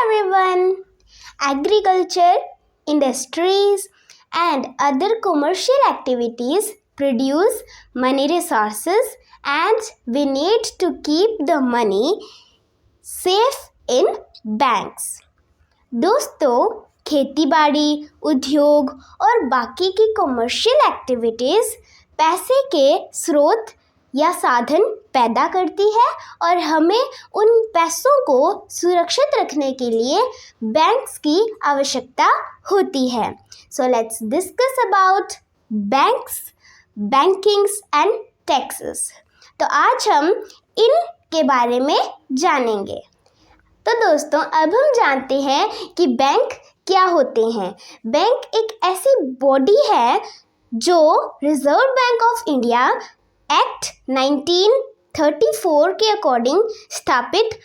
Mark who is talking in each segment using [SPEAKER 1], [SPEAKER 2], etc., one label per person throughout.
[SPEAKER 1] everyone. Agriculture, industries, and other commercial activities produce money resources, and we need to keep the money safe in banks. दोस्तों, खेती बाड़ी, उद्योग और बाकी की कमर्शियल एक्टिविटीज़ पैसे के स्रोत या साधन पैदा करती है और हमें उन पैसों को सुरक्षित रखने के लिए बैंक्स की आवश्यकता होती है. So let's discuss about banks, bankings and taxes. तो आज हम इनके बारे में जानेंगे. तो दोस्तों, अब हम जानते हैं कि बैंक क्या होते हैं. बैंक एक ऐसी बॉडी है जो reserve bank of India act 1934 के अकॉर्डिंग स्थापित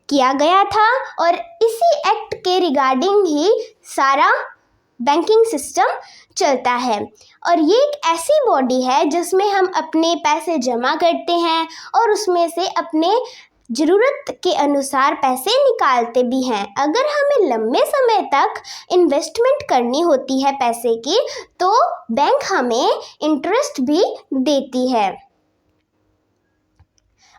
[SPEAKER 1] किया गया था और इसी एक्ट के रिगार्डिंग ही सारा बैंकिंग सिस्टम चलता है. और ये एक ऐसी बॉडी है जिसमें हम अपने पैसे जमा करते हैं और उसमें से अपने ज़रूरत के अनुसार पैसे निकालते भी हैं. अगर हमें लंबे समय तक इन्वेस्टमेंट करनी होती है पैसे की, तो बैंक हमें इंटरेस्ट भी देती है.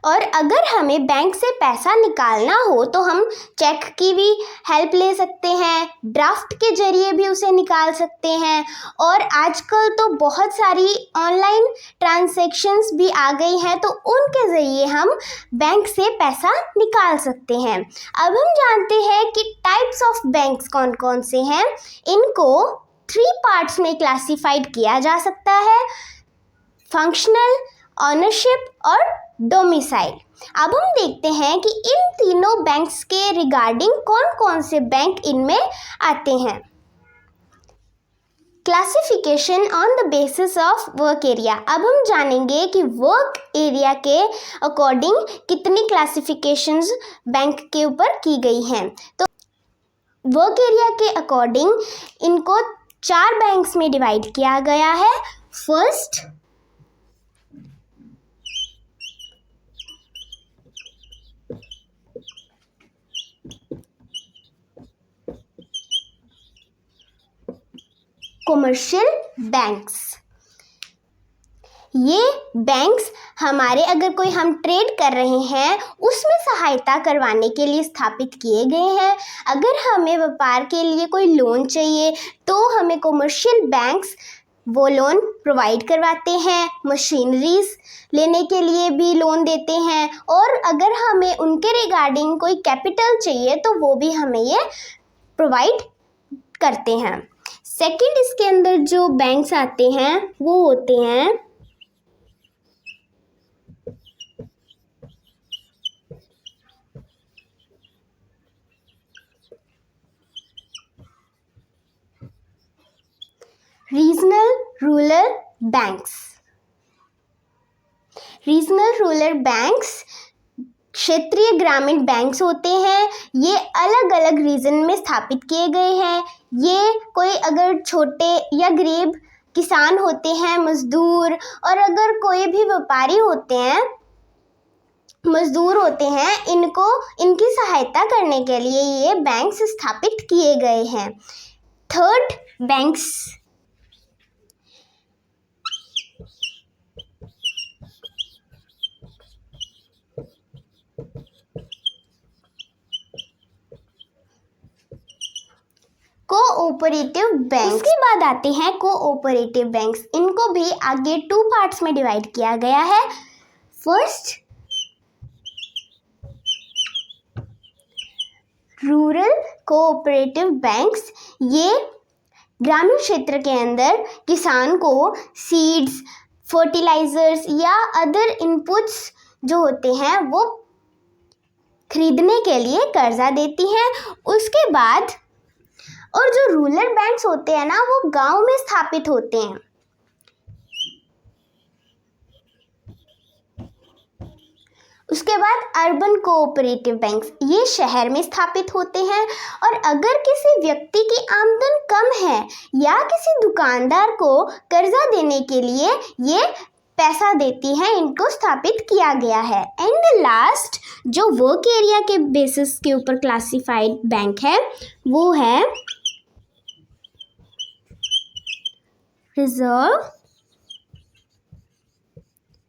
[SPEAKER 1] और अगर हमें बैंक से पैसा निकालना हो तो हम चेक की भी हेल्प ले सकते हैं, ड्राफ्ट के ज़रिए भी उसे निकाल सकते हैं. और आजकल तो बहुत सारी ऑनलाइन ट्रांजैक्शंस भी आ गई हैं, तो उनके ज़रिए हम बैंक से पैसा निकाल सकते हैं. अब हम जानते हैं कि टाइप्स ऑफ बैंक्स कौन कौन से हैं. इनको 3 पार्ट्स में क्लासिफाइड किया जा सकता है: फंक्शनल, ऑनरशिप और डोमिसाइल. अब हम देखते हैं कि इन तीनों बैंक्स के रिगार्डिंग कौन कौन से बैंक इनमें आते हैं. Classification on the basis of work area. अब हम जानेंगे कि वर्क एरिया के अकॉर्डिंग कितनी क्लासिफिकेशंस बैंक के ऊपर की गई हैं. तो वर्क एरिया के अकॉर्डिंग इनको 4 बैंक्स में डिवाइड किया गया है. First, commercial banks. ये बैंक्स हमारे अगर कोई हम ट्रेड कर रहे हैं उसमें सहायता करवाने के लिए स्थापित किए गए हैं. अगर हमें व्यापार के लिए कोई लोन चाहिए तो हमें कमर्शियल बैंक्स वो लोन प्रोवाइड करवाते हैं. मशीनरीज लेने के लिए भी लोन देते हैं और अगर हमें उनके रिगार्डिंग कोई कैपिटल चाहिए तो वो भी हमें ये प्रोवाइड करते हैं. सेकंड, इसके अंदर जो बैंक्स आते हैं वो होते हैं regional rural banks. Regional rural banks क्षेत्रीय ग्रामीण बैंक्स होते हैं. ये अलग अलग रीजन में स्थापित किए गए हैं. ये कोई अगर छोटे या गरीब किसान होते हैं, मजदूर, और अगर कोई भी व्यापारी होते हैं, मजदूर होते हैं, इनको इनकी सहायता करने के लिए ये बैंक्स स्थापित किए गए हैं. Third, banks cooperative bank. उसके बाद आते हैं कोऑपरेटिव बैंक्स. इनको भी आगे 2 पार्ट्स में डिवाइड किया गया है. First, rural cooperative banks. ये ग्रामीण क्षेत्र के अंदर किसान को सीड्स, फर्टिलाइजर्स या अदर इनपुट्स जो होते हैं वो खरीदने के लिए कर्जा देती हैं. उसके बाद और जो रूरल बैंक्स होते हैं ना, वो गांव में स्थापित होते हैं. उसके बाद अर्बन कोऑपरेटिव बैंक्स. ये शहर में स्थापित होते हैं और अगर किसी व्यक्ति की आमदन कम है या किसी दुकानदार को कर्जा देने के लिए ये पैसा देती हैं इनको स्थापित किया गया है। एंड लास्ट जो वर्क एरिया के बेसिस के ऊपर क्लासिफाइड बैंक है वो है रिजर्व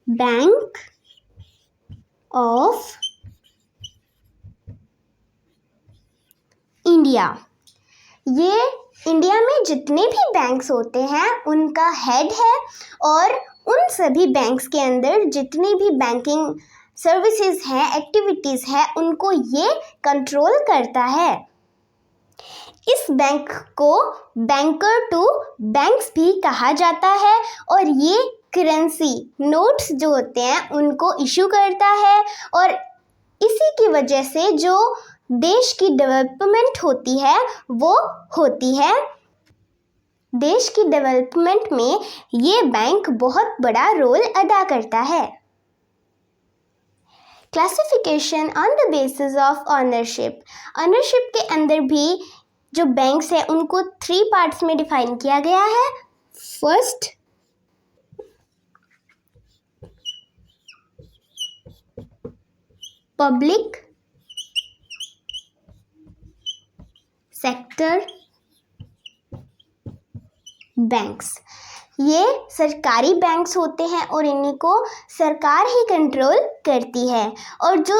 [SPEAKER 1] बैंक ऑफ इंडिया। ये इंडिया में जितने भी बैंक्स होते हैं उनका हेड है और उन सभी बैंक्स के अंदर जितनी भी बैंकिंग सर्विसेज हैं, एक्टिविटीज़ हैं, उनको ये कंट्रोल करता है। इस बैंक को बैंकर टू बैंक्स भी कहा जाता है और ये करेंसी नोट्स जो होते हैं उनको इशू करता है और इसी की वजह से जो देश की डेवलपमेंट होती है वो होती है। देश की डेवलपमेंट में ये बैंक बहुत बड़ा रोल अदा करता है। Classification on the basis of ownership. Ownership के अंदर भी जो बैंक्स हैं उनको 3 पार्ट्स में डिफाइन किया गया है। First, public sector banks. ये सरकारी बैंक्स होते हैं और इन्हीं को सरकार ही कंट्रोल करती है। और जो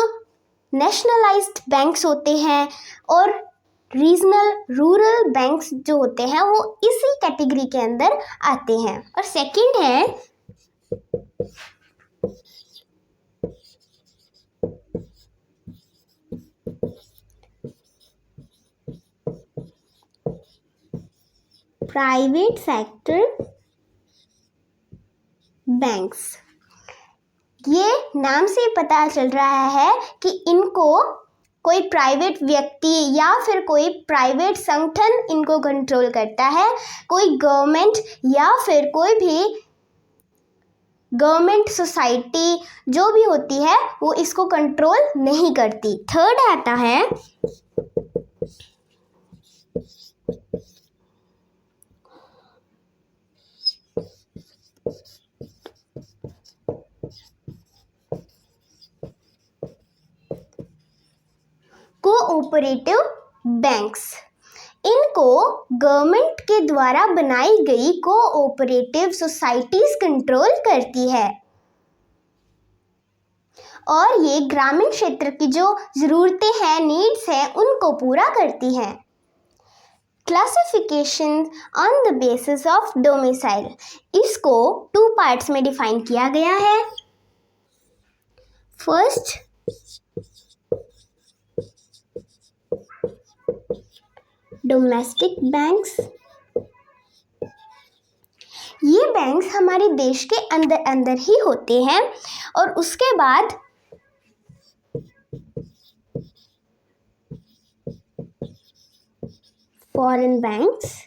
[SPEAKER 1] नेशनलाइज्ड बैंक्स होते हैं और रीजनल रूरल बैंक्स जो होते हैं वो इसी कैटेगरी के अंदर आते हैं। और सेकंड है प्राइवेट सेक्टर बैंक्स। ये नाम से पता चल रहा है कि इनको कोई प्राइवेट व्यक्ति या फिर कोई प्राइवेट संगठन इनको कंट्रोल करता है, कोई गवर्नमेंट या फिर कोई भी गवर्नमेंट सोसाइटी जो भी होती है वो इसको कंट्रोल नहीं करती। थर्ड आता है कोऑपरेटिव बैंक्स। इनको गवर्नमेंट के द्वारा बनाई गई कोऑपरेटिव सोसाइटीज कंट्रोल करती है और ये ग्रामीण क्षेत्र की जो ज़रूरतें हैं, नीड्स हैं, उनको पूरा करती हैं। Classification on the basis of domicile. इसको 2 पार्ट्स में डिफाइन किया गया है। First, domestic banks. ये बैंक्स हमारे देश के अंदर अंदर ही होते हैं। और उसके बाद फॉरेन बैंक्स।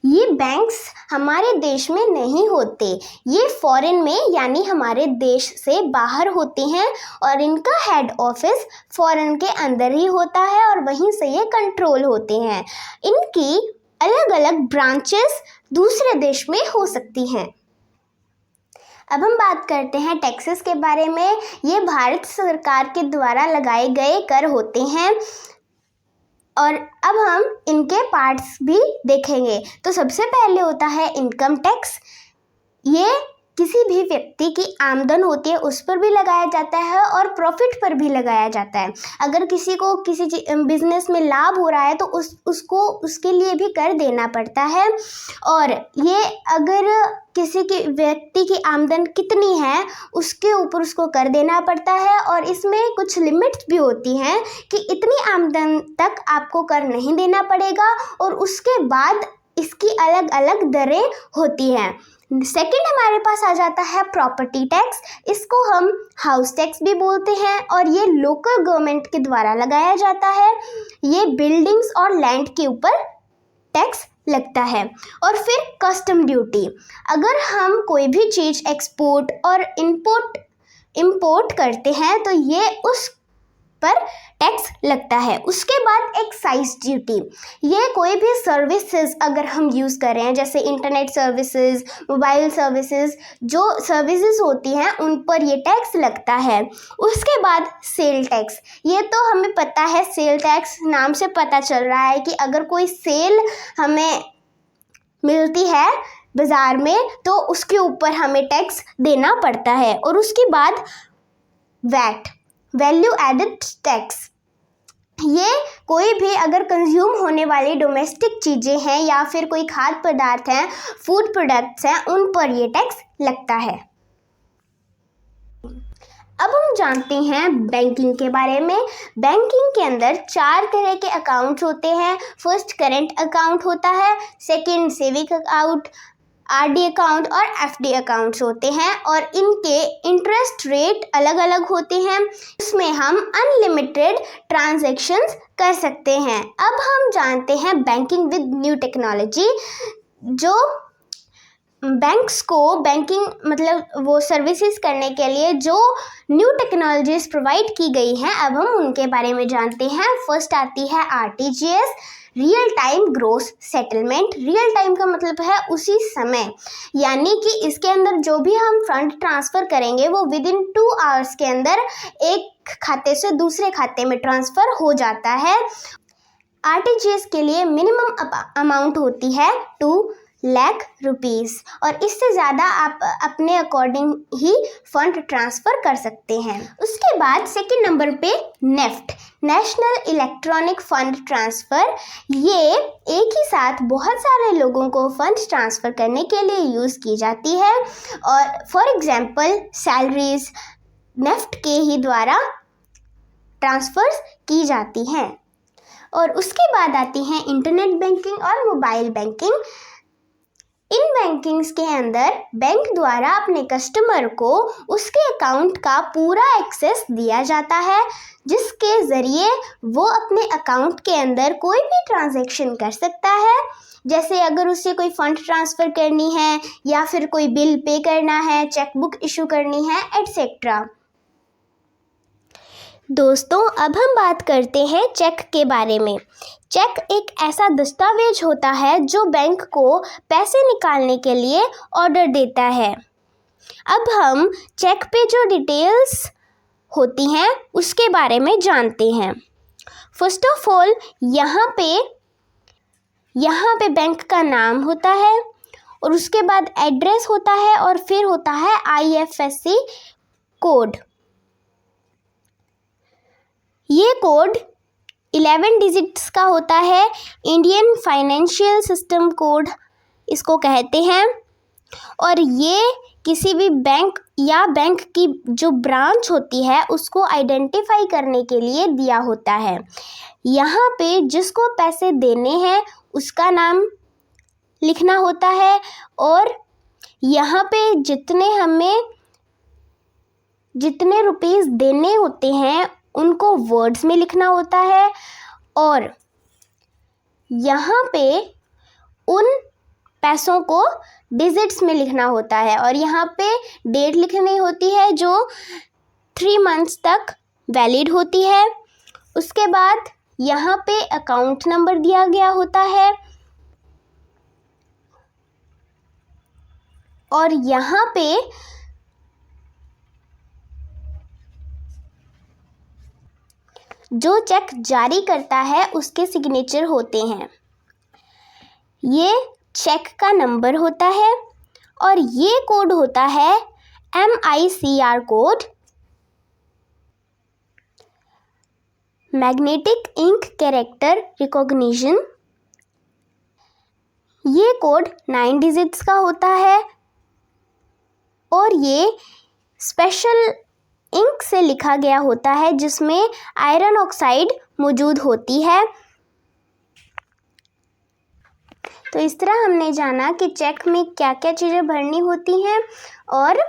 [SPEAKER 1] ये बैंक्स हमारे देश में नहीं होते, ये फॉरेन में यानी हमारे देश से बाहर होते हैं और इनका हेड ऑफिस फॉरेन के अंदर ही होता है और वहीं से ये कंट्रोल होते हैं। इनकी अलग अलग ब्रांचेस दूसरे देश में हो सकती हैं। अब हम बात करते हैं टैक्सेस के बारे में। ये भारत सरकार के द्वारा लगाए गए कर होते हैं और अब हम इनके पार्ट्स भी देखेंगे। तो सबसे पहले होता है इनकम टैक्स। ये किसी भी व्यक्ति की आमदन होती है उस पर भी लगाया जाता है और प्रॉफिट पर भी लगाया जाता है। अगर किसी को किसी बिजनेस में लाभ हो रहा है तो उसको उसके लिए भी कर देना पड़ता है। और ये अगर किसी की व्यक्ति की आमदन कितनी है उसके ऊपर उसको कर देना पड़ता है और इसमें कुछ लिमिट्स भी होती हैं कि इतनी आमदन तक आपको कर नहीं देना पड़ेगा और उसके बाद इसकी अलग अलग दरें होती हैं। सेकंड हमारे पास आ जाता है प्रॉपर्टी टैक्स। इसको हम हाउस टैक्स भी बोलते हैं और ये लोकल गवर्नमेंट के द्वारा लगाया जाता है। ये बिल्डिंग्स और लैंड के ऊपर टैक्स लगता है। और फिर कस्टम ड्यूटी। अगर हम कोई भी चीज़ एक्सपोर्ट और इंपोर्ट करते हैं तो ये उस पर टैक्स लगता है। उसके बाद एक्साइज ड्यूटी, ये कोई भी सर्विसेज अगर हम यूज़ कर रहे हैं जैसे इंटरनेट सर्विसेज, मोबाइल सर्विसेज, जो सर्विसेज होती हैं उन पर ये टैक्स लगता है। उसके बाद सेल टैक्स, ये तो हमें पता है, सेल टैक्स नाम से पता चल रहा है कि अगर कोई सेल हमें मिलती है बाज़ार में तो उसके ऊपर हमें टैक्स देना पड़ता है। और उसके बाद वैट, वैल्यू एडेड टैक्स, ये कोई भी अगर कंज्यूम होने वाली डोमेस्टिक चीज़ें हैं या फिर कोई खाद्य पदार्थ हैं, फूड प्रोडक्ट्स हैं, उन पर ये टैक्स लगता है। अब हम जानते हैं बैंकिंग के बारे में। बैंकिंग के अंदर 4 तरह के अकाउंट होते हैं। फर्स्ट करंट अकाउंट होता है, second saving account, RD account और एफडी अकाउंट्स होते हैं और इनके इंटरेस्ट रेट अलग अलग होते हैं। इसमें हम अनलिमिटेड ट्रांजैक्शंस कर सकते हैं। अब हम जानते हैं बैंकिंग विद न्यू टेक्नोलॉजी। जो बैंक्स को बैंकिंग मतलब वो सर्विसेज करने के लिए जो न्यू टेक्नोलॉजीज प्रोवाइड की गई हैं, अब हम उनके बारे में जानते हैं। फर्स्ट आती है RTGS, real time gross settlement. Real time का मतलब है उसी समय, यानी कि इसके अंदर जो भी हम फंड ट्रांसफ़र करेंगे वो विद इन 2 आवर्स के अंदर एक खाते से दूसरे खाते में ट्रांसफ़र हो जाता है। आरटीजीएस के लिए मिनिमम अमाउंट होती है 2 लाख रुपीज़ और इससे ज़्यादा आप अपने अकॉर्डिंग ही फंड ट्रांसफ़र कर सकते हैं। उसके बाद सेकंड नंबर पे NEFT, national electronic fund transfer. ये एक ही साथ बहुत सारे लोगों को फंड ट्रांसफ़र करने के लिए यूज़ की जाती है और फॉर एग्जांपल सैलरीज नेफ्ट के ही द्वारा ट्रांसफ़र्स की जाती हैं। और उसके बाद आती हैं इंटरनेट बैंकिंग और मोबाइल बैंकिंग। इन बैंकिंग्स के अंदर बैंक द्वारा अपने कस्टमर को उसके अकाउंट का पूरा एक्सेस दिया जाता है, जिसके ज़रिए वो अपने अकाउंट के अंदर कोई भी ट्रांजैक्शन कर सकता है। जैसे अगर उसे कोई फंड ट्रांसफ़र करनी है या फिर कोई बिल पे करना है, चेक बुक इशू करनी है, एटसेट्रा। दोस्तों, अब हम बात करते हैं चेक के बारे में। चेक एक ऐसा दस्तावेज होता है जो बैंक को पैसे निकालने के लिए ऑर्डर देता है। अब हम चेक पे जो डिटेल्स होती हैं उसके बारे में जानते हैं। फर्स्ट ऑफ ऑल यहाँ पे बैंक का नाम होता है और उसके बाद एड्रेस होता है और फिर होता है IFSC कोड। ये कोड 11 डिजिट्स का होता है। इंडियन फाइनेंशियल सिस्टम कोड इसको कहते हैं और ये किसी भी बैंक या बैंक की जो ब्रांच होती है उसको आइडेंटिफाई करने के लिए दिया होता है। यहाँ पे जिसको पैसे देने हैं उसका नाम लिखना होता है और यहाँ पे जितने रुपीस देने होते हैं उनको वर्ड्स में लिखना होता है और यहाँ पे उन पैसों को डिजिट्स में लिखना होता है और यहाँ पे डेट लिखनी होती है जो 3 मंथ्स तक वैलिड होती है। उसके बाद यहाँ पे अकाउंट नंबर दिया गया होता है और यहाँ पे जो चेक जारी करता है उसके सिग्नेचर होते हैं। ये चेक का नंबर होता है और ये कोड होता है MICR code, magnetic ink character recognition. ये कोड 9 डिजिट्स का होता है और ये स्पेशल इंक से लिखा गया होता है जिसमें आयरन ऑक्साइड मौजूद होती है। तो इस तरह हमने जाना कि चेक में क्या क्या चीज़ें भरनी होती हैं और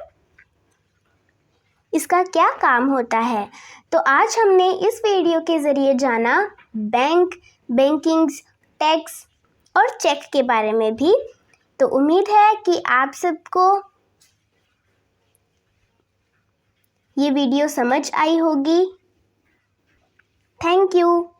[SPEAKER 1] इसका क्या काम होता है। तो आज हमने इस वीडियो के ज़रिए जाना बैंक, बैंकिंग्स, टैक्स और चेक के बारे में भी। तो उम्मीद है कि आप सबको ये वीडियो समझ आई होगी। Thank you.